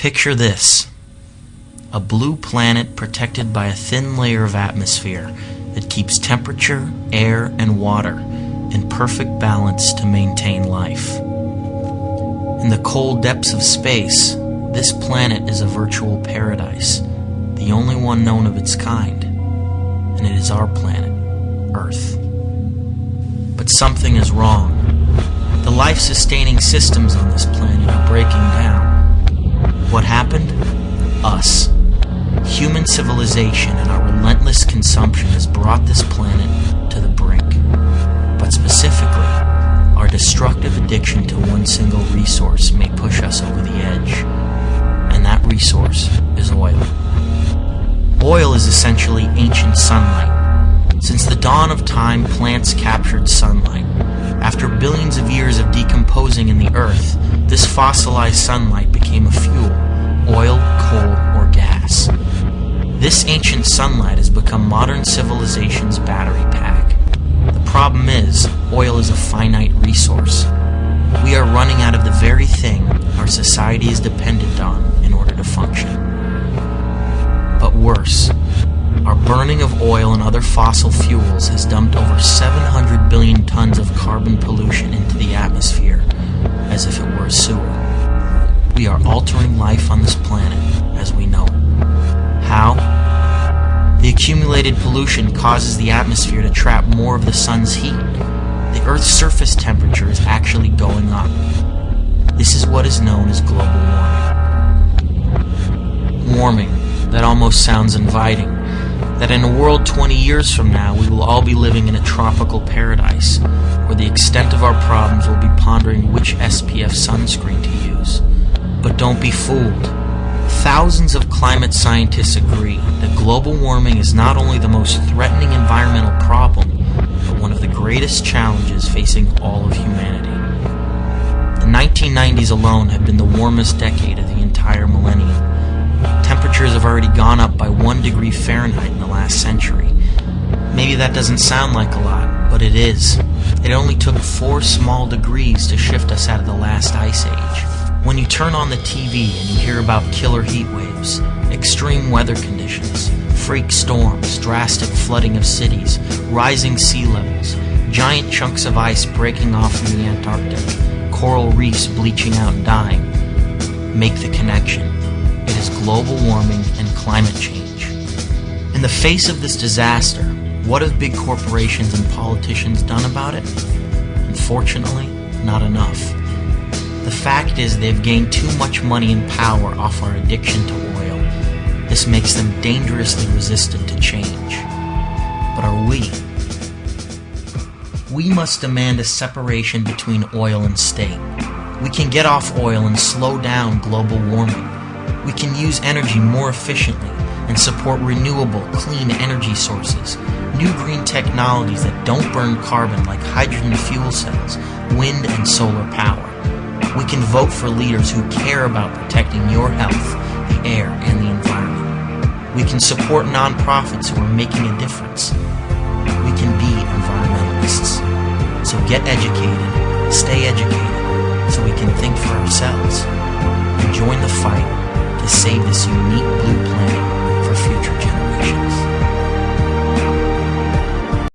Picture this: a blue planet protected by a thin layer of atmosphere that keeps temperature, air, and water in perfect balance to maintain life. In the cold depths of space, this planet is a virtual paradise, the only one known of its kind, and it is our planet, Earth. But something is wrong. The life-sustaining systems on this planet are breaking down. What happened? Us. Human civilization and our relentless consumption has brought this planet to the brink. But specifically, our destructive addiction to one single resource may push us over the edge. And that resource is oil. Oil is essentially ancient sunlight. Since the dawn of time, plants captured sunlight. After billions of years of decomposing in the earth, this fossilized sunlight became a fuel: oil, coal, or gas. This ancient sunlight has become modern civilization's battery pack. The problem is, oil is a finite resource. We are running out of the very thing our society is dependent on in order to function. But worse, our burning of oil and other fossil fuels has dumped over 700 billion tons of carbon pollution into the atmosphere, as if it were a sewer. We are altering life on this planet as we know it. How? The accumulated pollution causes the atmosphere to trap more of the sun's heat. The Earth's surface temperature is actually going up. This is what is known as global warming. Warming, that almost sounds inviting. That in a world 20 years from now, we will all be living in a tropical paradise, where the extent of our problems will be pondering which SPF sunscreen to use. But don't be fooled. Thousands of climate scientists agree that global warming is not only the most threatening environmental problem, but one of the greatest challenges facing all of humanity. The 1990s alone have been the warmest decade of the entire millennium. Temperatures have already gone up by 1 degree Fahrenheit in the last century. Maybe that doesn't sound like a lot, but it is. It only took 4 small degrees to shift us out of the last ice age. When you turn on the TV and you hear about killer heat waves, extreme weather conditions, freak storms, drastic flooding of cities, rising sea levels, giant chunks of ice breaking off from the Antarctic, coral reefs bleaching out and dying, make the connection. It is global warming and climate change. In the face of this disaster, what have big corporations and politicians done about it? Unfortunately, not enough. The fact is they've gained too much money and power off our addiction to oil. This makes them dangerously resistant to change. But are we? We must demand a separation between oil and state. We can get off oil and slow down global warming. We can use energy more efficiently and support renewable, clean energy sources, new green technologies that don't burn carbon like hydrogen fuel cells, wind and solar power. We can vote for leaders who care about protecting your health, the air, and the environment. We can support nonprofits who are making a difference. We can be environmentalists. So get educated, stay educated, so we can think for ourselves, and join the fight to save this unique blue planet